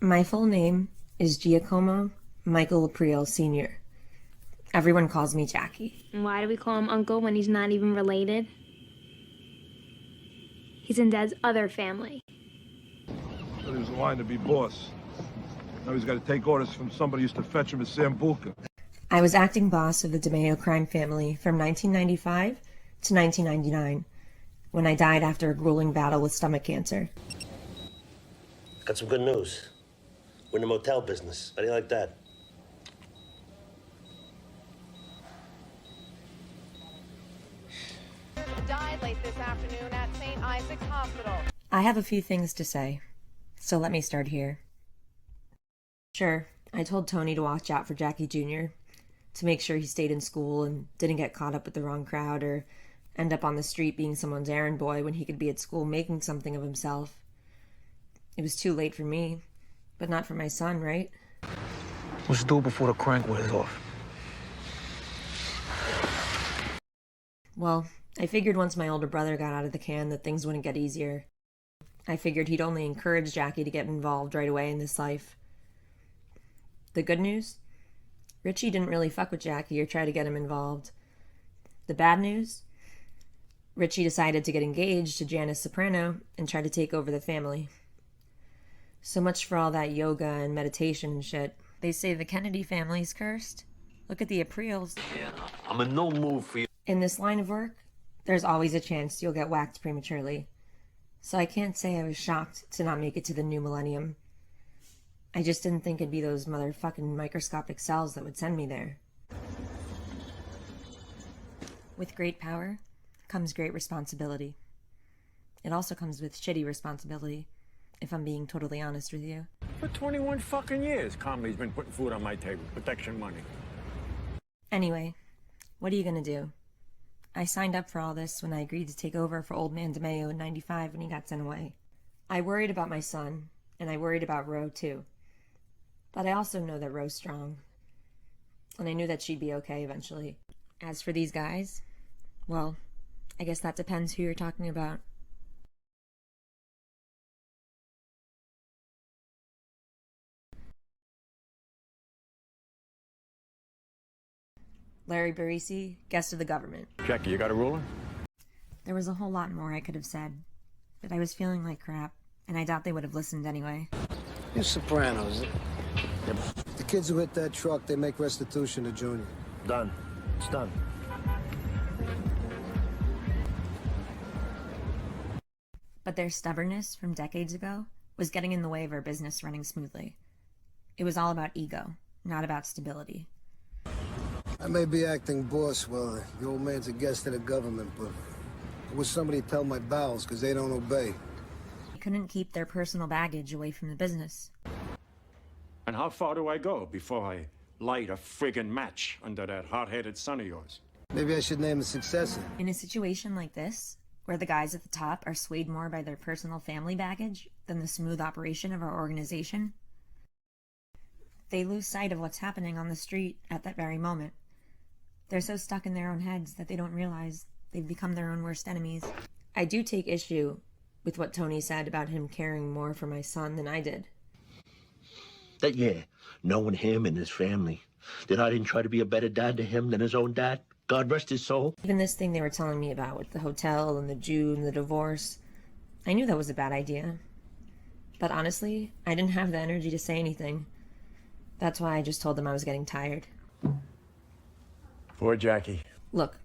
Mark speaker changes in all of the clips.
Speaker 1: My full name is Giacomo Michael Aprile, Sr. Everyone calls me Jackie.
Speaker 2: And why do we call him Uncle when he's not even related? He's in Dad's other family.
Speaker 3: He was lying to be boss. Now he's got to take orders from somebody who used to fetch him as Sambuca.
Speaker 1: I was acting boss of the DiMeo crime family from 1995 to 1999, when I died after a grueling battle with stomach cancer.
Speaker 4: Got some good news. We're in the motel business. How do you like that?
Speaker 5: Died late this afternoon at St. Isaac's Hospital.
Speaker 1: I have a few things to say, so let me start here. Sure, I told Tony to watch out for Jackie Jr., to make sure he stayed in school and didn't get caught up with the wrong crowd or end up on the street being someone's errand boy when he could be at school making something of himself. It was too late for me, but not for my son, right?
Speaker 6: Let's do it before the crank wears off.
Speaker 1: Well, I figured once my older brother got out of the can that things wouldn't get easier. I figured he'd only encourage Jackie to get involved right away in this life. The good news? Richie didn't really fuck with Jackie or try to get him involved. The bad news? Richie decided to get engaged to Janice Soprano and try to take over the family. So much for all that yoga and meditation and shit. They say the Kennedy family's cursed. Look at the Apriles.
Speaker 4: Yeah, I'm in no mood for you.
Speaker 1: In this line of work, there's always a chance you'll get whacked prematurely. So I can't say I was shocked to not make it to the new millennium. I just didn't think it'd be those motherfucking microscopic cells that would send me there. With great power comes great responsibility. It also comes with shitty responsibility, if I'm being totally honest with you.
Speaker 6: For 21 fucking years, Comley's been putting food on my table. Protection money.
Speaker 1: Anyway, what are you gonna do? I signed up for all this when I agreed to take over for old man DiMeo in '95 when he got sent away. I worried about my son, and I worried about Ro too. But I also know that Ro's strong, and I knew that she'd be okay eventually. As for these guys, well, I guess that depends who you're talking about. Larry Barisi, guest of the government.
Speaker 6: Jackie, you got a ruler?
Speaker 1: There was a whole lot more I could have said, but I was feeling like crap, and I doubt they would have listened anyway.
Speaker 7: You Sopranos. The kids who hit that truck, they make restitution to Junior.
Speaker 4: Done. It's done.
Speaker 1: But their stubbornness from decades ago was getting in the way of our business running smoothly. It was all about ego, not about stability.
Speaker 7: I may be acting boss while the old man's a guest of the government, but I wish somebody tell my bowels, because they don't obey.
Speaker 1: They couldn't keep their personal baggage away from the business.
Speaker 6: And how far do I go before I light a friggin' match under that hot-headed son of yours?
Speaker 7: Maybe I should name a successor.
Speaker 1: In a situation like this, where the guys at the top are swayed more by their personal family baggage than the smooth operation of our organization, they lose sight of what's happening on the street at that very moment. They're so stuck in their own heads that they don't realize they've become their own worst enemies. I do take issue with what Tony said about him caring more for my son than I did.
Speaker 4: That, yeah, knowing him and his family, that I didn't try to be a better dad to him than his own dad. God rest his soul.
Speaker 1: Even this thing they were telling me about with the hotel and the Jew and the divorce, I knew that was a bad idea. But honestly, I didn't have the energy to say anything. That's why I just told them I was getting tired.
Speaker 6: Poor Jackie.
Speaker 1: Look,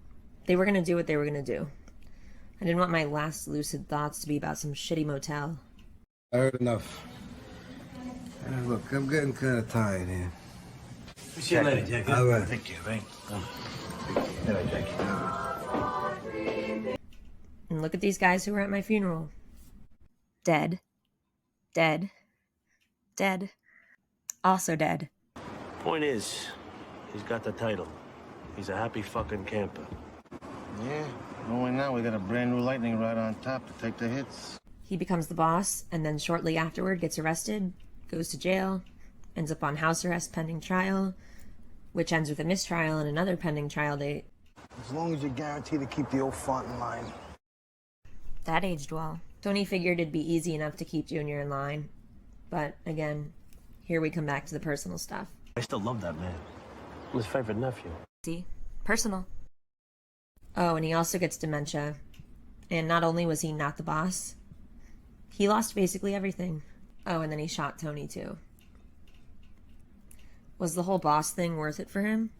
Speaker 1: they were gonna do what they were gonna do. I didn't want my last lucid thoughts to be about some shitty motel.
Speaker 7: I heard enough. Look, I'm getting kind of tired here.
Speaker 4: See you later, Jackie.
Speaker 7: All right.
Speaker 4: Thank you, right?
Speaker 7: Good night, Jackie.
Speaker 1: And look at these guys who were at my funeral. Dead. Dead. Dead. Also dead.
Speaker 4: Point is, he's got the title. He's a happy fucking camper.
Speaker 8: Yeah, knowing now we got a brand new lightning rod on top to take the hits.
Speaker 1: He becomes the boss, and then shortly afterward gets arrested, goes to jail, ends up on house arrest pending trial, which ends with a mistrial and another pending trial date.
Speaker 7: As long as you're guaranteed to keep the old font in line.
Speaker 1: That aged well. Tony figured it'd be easy enough to keep Junior in line. But, again, here we come back to the personal stuff.
Speaker 9: I still love that man. I'm his favorite nephew.
Speaker 1: See? Personal. Oh, and he also gets dementia. And not only was he not the boss, he lost basically everything. Oh, and then he shot Tony, too. Was the whole boss thing worth it for him?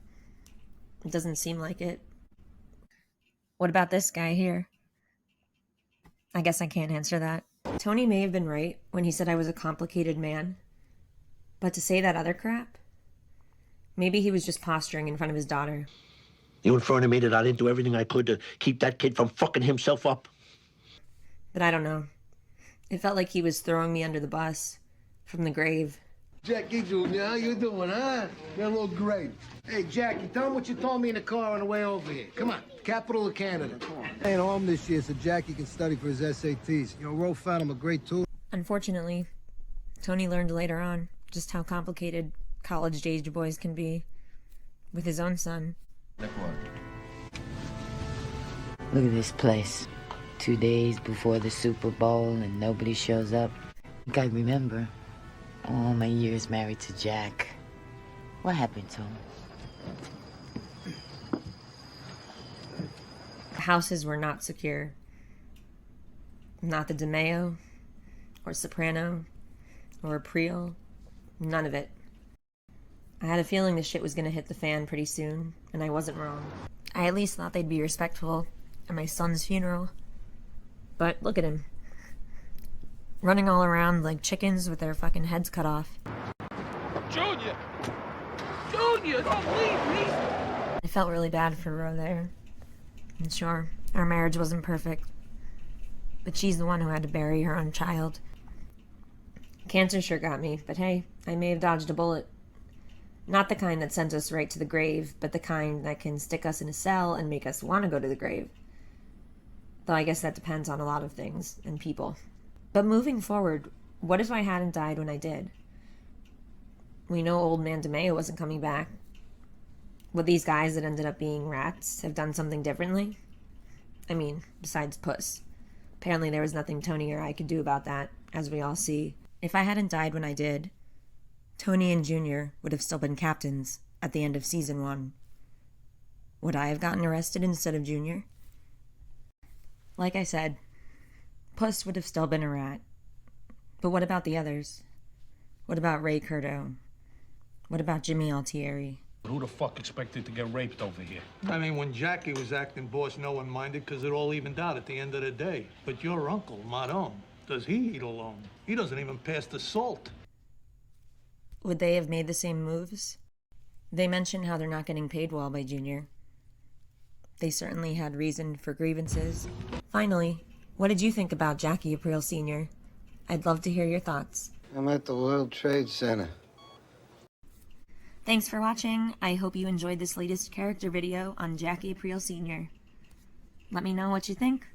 Speaker 1: It doesn't seem like it. What about this guy here? I guess I can't answer that. Tony may have been right when he said I was a complicated man. But to say that other crap? Maybe he was just posturing in front of his daughter.
Speaker 4: You informed me that I didn't do everything I could to keep that kid from fucking himself up.
Speaker 1: But I don't know. It felt like he was throwing me under the bus from the grave.
Speaker 7: Jackie, Junior, how you doing, huh? You're a little great. Hey, Jackie, tell him what you told me in the car on the way over here. Come on, capital of Canada. I ain't home this year, so Jackie can study for his SATs. You know, Ro found him a great tool.
Speaker 1: Unfortunately, Tony learned later on just how complicated college-aged boys can be with his own son.
Speaker 10: Look at this place. 2 days before the Super Bowl and nobody shows up. I think I remember all my years married to Jack. What happened to him?
Speaker 1: The houses were not secure. Not the DiMeo, or Soprano, or Aprile. None of it. I had a feeling this shit was gonna hit the fan pretty soon, and I wasn't wrong. I at least thought they'd be respectful at my son's funeral. But look at him. Running all around like chickens with their fucking heads cut off.
Speaker 3: Junior! Junior, don't leave me!
Speaker 1: I felt really bad for Ro there. And sure, our marriage wasn't perfect. But she's the one who had to bury her own child. Cancer sure got me, but hey, I may have dodged a bullet. Not the kind that sends us right to the grave, but the kind that can stick us in a cell and make us want to go to the grave. Though I guess that depends on a lot of things and people. But moving forward, what if I hadn't died when I did? We know old man DiMeo wasn't coming back. Would these guys that ended up being rats have done something differently? I mean, besides puss. Apparently there was nothing Tony or I could do about that, as we all see. If I hadn't died when I did, Tony and Junior would have still been captains at the end of season 1. Would I have gotten arrested instead of Junior? Like I said, Puss would have still been a rat. But what about the others? What about Ray Curto? What about Jimmy Altieri?
Speaker 11: Who the fuck expected to get raped over here?
Speaker 12: I mean, when Jackie was acting boss, no one minded because it all evened out at the end of the day. But your uncle, Maron, does he eat alone? He doesn't even pass the salt.
Speaker 1: Would they have made the same moves? They mention how they're not getting paid well by Junior. They certainly had reason for grievances. Finally, what did you think about Jackie Aprile Sr.? I'd love to hear your thoughts.
Speaker 7: I'm at the World Trade Center.
Speaker 1: Thanks for watching. I hope you enjoyed this latest character video on Jackie Aprile Sr. Let me know what you think.